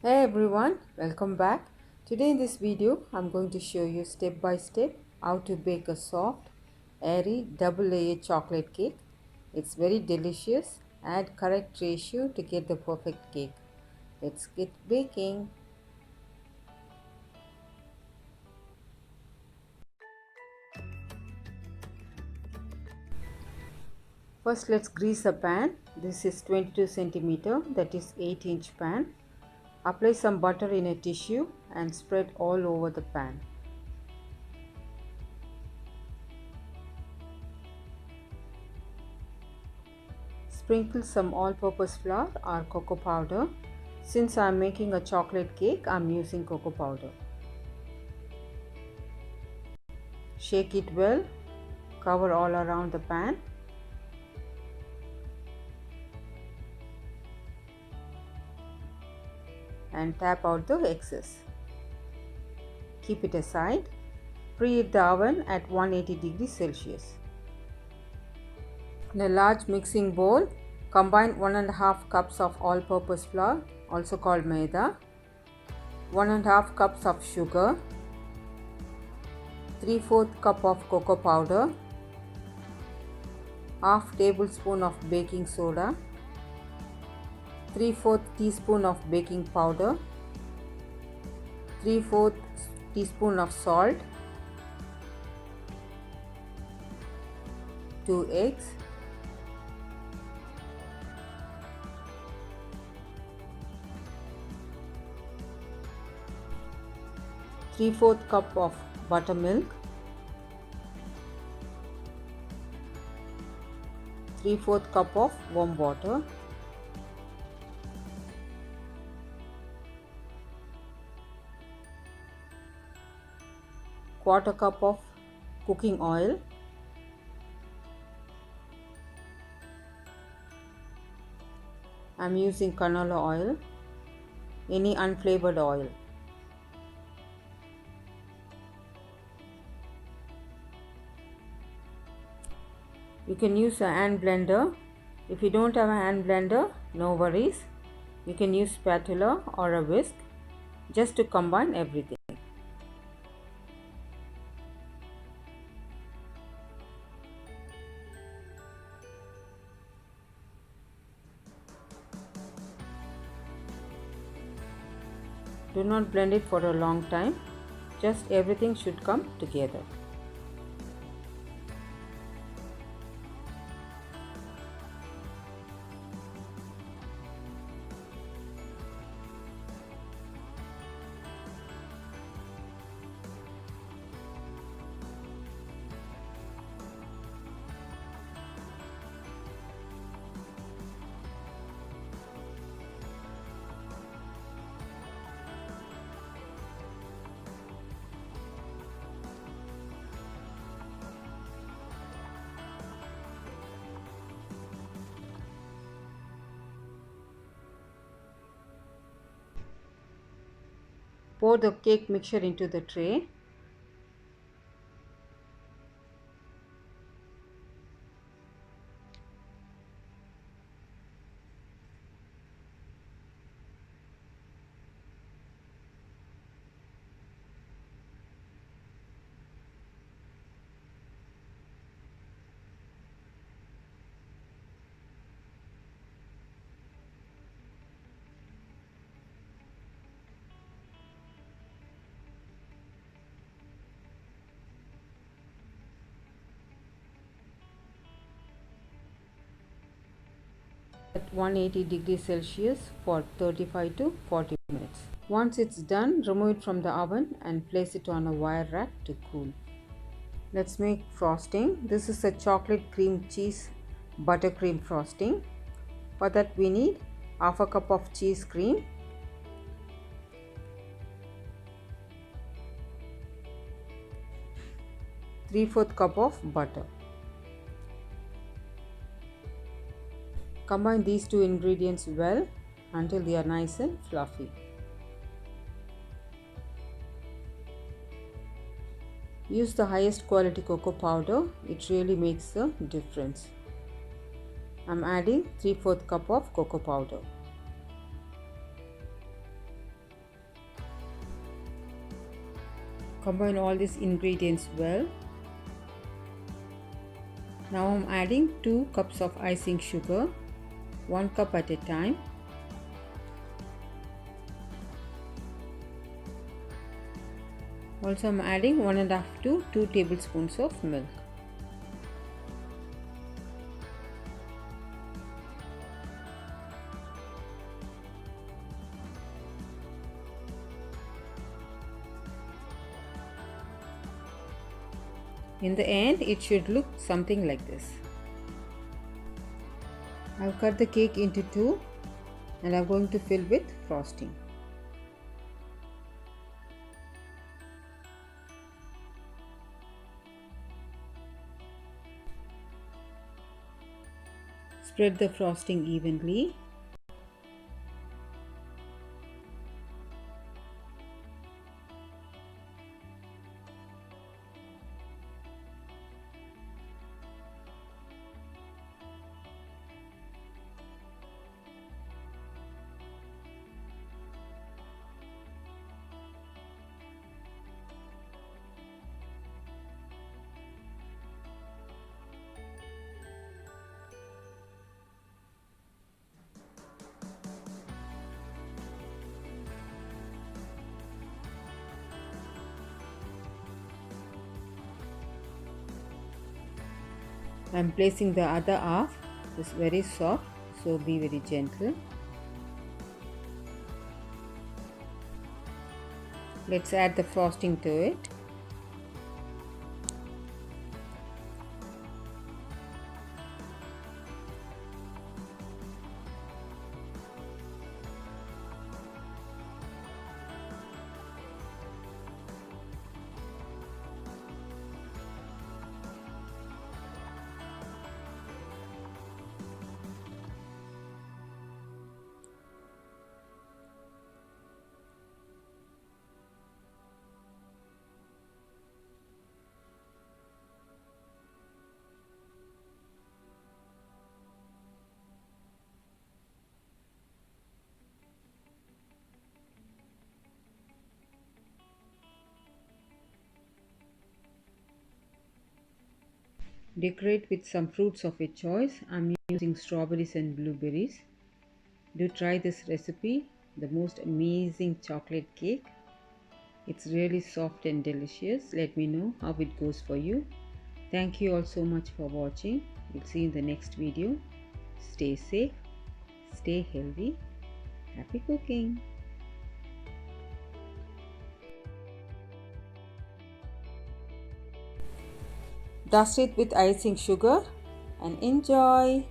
Hey everyone, welcome back. Today in this video, I'm going to show you step by step how to bake a soft, airy, double layer chocolate cake. It's very delicious. Add correct ratio to get the perfect cake. Let's get baking. First, let's grease a pan. This is 22 centimeter, that is 8-inch pan. Apply some butter in a tissue and spread all over the pan. Sprinkle some all-purpose flour or cocoa powder. Since I am making a chocolate cake, I am using cocoa powder. Shake it well. Cover all around the pan. And tap out the excess. Keep it aside. Preheat the oven at 180 degrees Celsius. In a large mixing bowl, combine 1.5 cups of all-purpose flour, also called maida, 1.5 cups of sugar, 3/4 cup of cocoa powder, half tablespoon of baking soda, 3/4 teaspoon of baking powder, 3/4 teaspoon of salt, 2 eggs, three-fourth cup of buttermilk, 3/4 cup of warm water, quarter cup of cooking oil, I'm using canola oil, any unflavored oil. You can use a hand blender. If you don't have a hand blender, no worries. You can use spatula or a whisk just to combine everything. Do not blend it for a long time. Just everything should come together. Pour the cake mixture into the tray. At 180 degrees Celsius for 35 to 40 minutes. Once it's done, remove it from the oven and place it on a wire rack to cool. Let's make frosting. This is a chocolate cream cheese buttercream frosting. For that we need half a cup of cheese cream, three-fourth cup of butter. Combine these two ingredients well until they are nice and fluffy. Use the highest quality cocoa powder, it really makes a difference. I'm adding 3/4 cup of cocoa powder. Combine all these ingredients well. Now I'm adding 2 cups of icing sugar, 1 cup at a time. Also I'm adding 1.5 to 2 tablespoons of milk. In the end, it should look something like this. I've cut the cake into 2 and I'm going to fill with frosting. Spread the frosting evenly. I'm placing the other half. It's very soft, so be very gentle. Let's add the frosting to it. Decorate with some fruits of your choice. I'm using strawberries and blueberries. Do try this recipe, the most amazing chocolate cake. It's really soft and delicious. Let me know how it goes for you. Thank you all so much for watching. We'll see you in the next video. Stay safe, stay healthy, happy cooking. Dust it with icing sugar and enjoy.